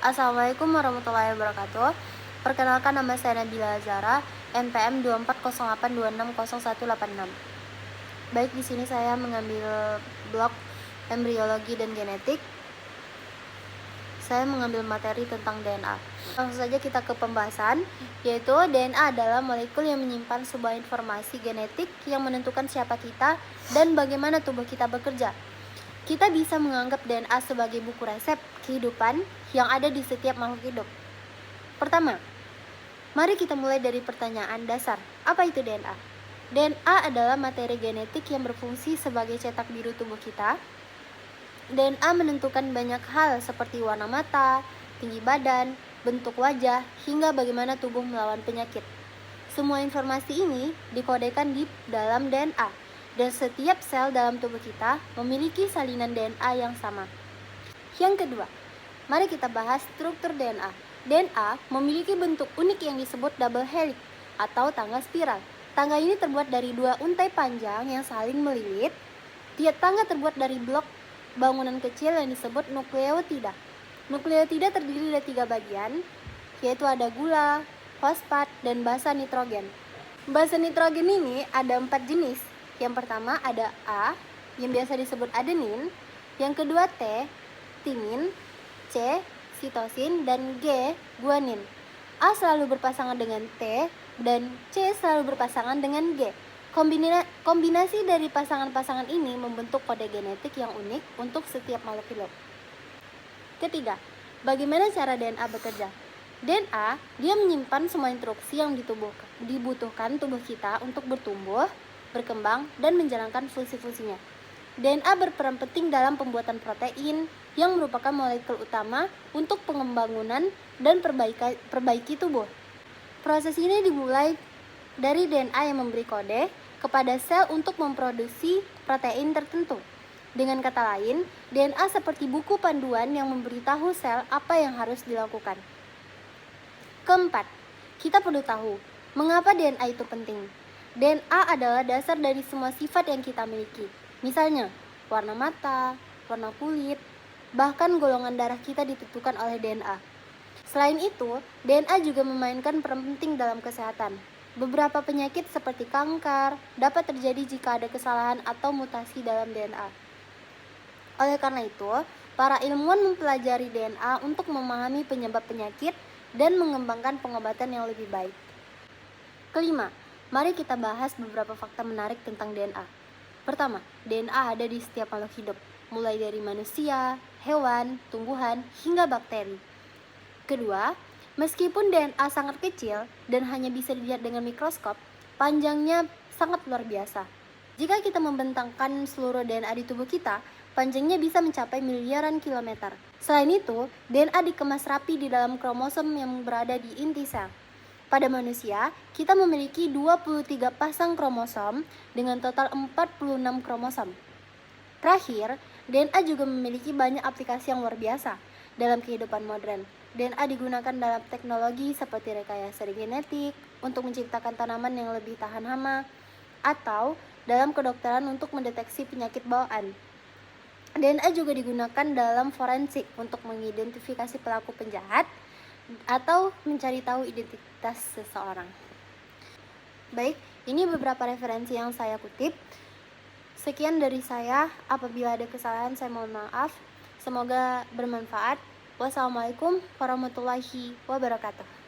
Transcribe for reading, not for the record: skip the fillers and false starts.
Assalamualaikum warahmatullahi wabarakatuh. Perkenalkan, nama saya Nabila Zara, NPM 2408260186. Baik, di sini saya mengambil blok embriologi dan genetik. Saya mengambil materi tentang DNA. Langsung saja kita ke pembahasan, yaitu DNA adalah molekul yang menyimpan sebuah informasi genetik yang menentukan siapa kita dan bagaimana tubuh kita bekerja. Kita bisa menganggap DNA sebagai buku resep kehidupan yang ada di setiap makhluk hidup. Pertama, mari kita mulai dari pertanyaan dasar. Apa itu DNA? DNA adalah materi genetik yang berfungsi sebagai cetak biru tubuh kita. DNA menentukan banyak hal seperti warna mata, tinggi badan, bentuk wajah, hingga bagaimana tubuh melawan penyakit. Semua informasi ini dikodekan di dalam DNA, dan setiap sel dalam tubuh kita memiliki salinan DNA yang sama. Yang kedua, mari kita bahas struktur DNA. DNA memiliki bentuk unik yang disebut double helix atau tangga spiral. Tangga ini terbuat dari dua untai panjang yang saling melilit. Tiap tangga terbuat dari blok bangunan kecil yang disebut nukleotida. Nukleotida terdiri dari 3 bagian, yaitu ada gula, fosfat, dan basa nitrogen. Basa nitrogen ini ada 4 jenis. Yang pertama ada A, yang biasa disebut adenin. Yang kedua T, timin. C, sitosin. Dan G, guanin. A selalu berpasangan dengan T dan C selalu berpasangan dengan G. Kombinasi dari pasangan-pasangan ini membentuk kode genetik yang unik untuk setiap makhluk hidup. Ketiga, bagaimana cara DNA bekerja? DNA, dia menyimpan semua instruksi yang dibutuhkan tubuh kita untuk bertumbuh, berkembang, dan menjalankan fungsi-fungsinya. DNA berperan penting dalam pembuatan protein yang merupakan molekul utama untuk pengembangan dan perbaiki tubuh. Proses ini dimulai dari DNA yang memberi kode kepada sel untuk memproduksi protein tertentu. Dengan kata lain, DNA seperti buku panduan yang memberitahu sel apa yang harus dilakukan. Keempat, kita perlu tahu mengapa DNA itu penting. DNA adalah dasar dari semua sifat yang kita miliki. Misalnya, warna mata, warna kulit, bahkan golongan darah kita ditentukan oleh DNA. Selain itu, DNA juga memainkan peran penting dalam kesehatan. Beberapa penyakit seperti kanker dapat terjadi jika ada kesalahan atau mutasi dalam DNA. Oleh karena itu, para ilmuwan mempelajari DNA untuk memahami penyebab penyakit dan mengembangkan pengobatan yang lebih baik. Kelima, mari kita bahas beberapa fakta menarik tentang DNA. Pertama, DNA ada di setiap makhluk hidup, mulai dari manusia, hewan, tumbuhan, hingga bakteri. Kedua, meskipun DNA sangat kecil dan hanya bisa dilihat dengan mikroskop, panjangnya sangat luar biasa. Jika kita membentangkan seluruh DNA di tubuh kita, panjangnya bisa mencapai miliaran kilometer. Selain itu, DNA dikemas rapi di dalam kromosom yang berada di inti sel. Pada manusia, kita memiliki 23 pasang kromosom dengan total 46 kromosom. Terakhir, DNA juga memiliki banyak aplikasi yang luar biasa dalam kehidupan modern. DNA digunakan dalam teknologi seperti rekayasa genetik untuk menciptakan tanaman yang lebih tahan hama, atau dalam kedokteran untuk mendeteksi penyakit bawaan. DNA juga digunakan dalam forensik untuk mengidentifikasi pelaku penjahat atau mencari tahu identitas seseorang. Baik, ini beberapa referensi yang saya kutip. Sekian dari saya. Apabila ada kesalahan, saya mohon maaf. Semoga bermanfaat. Wassalamualaikum warahmatullahi wabarakatuh.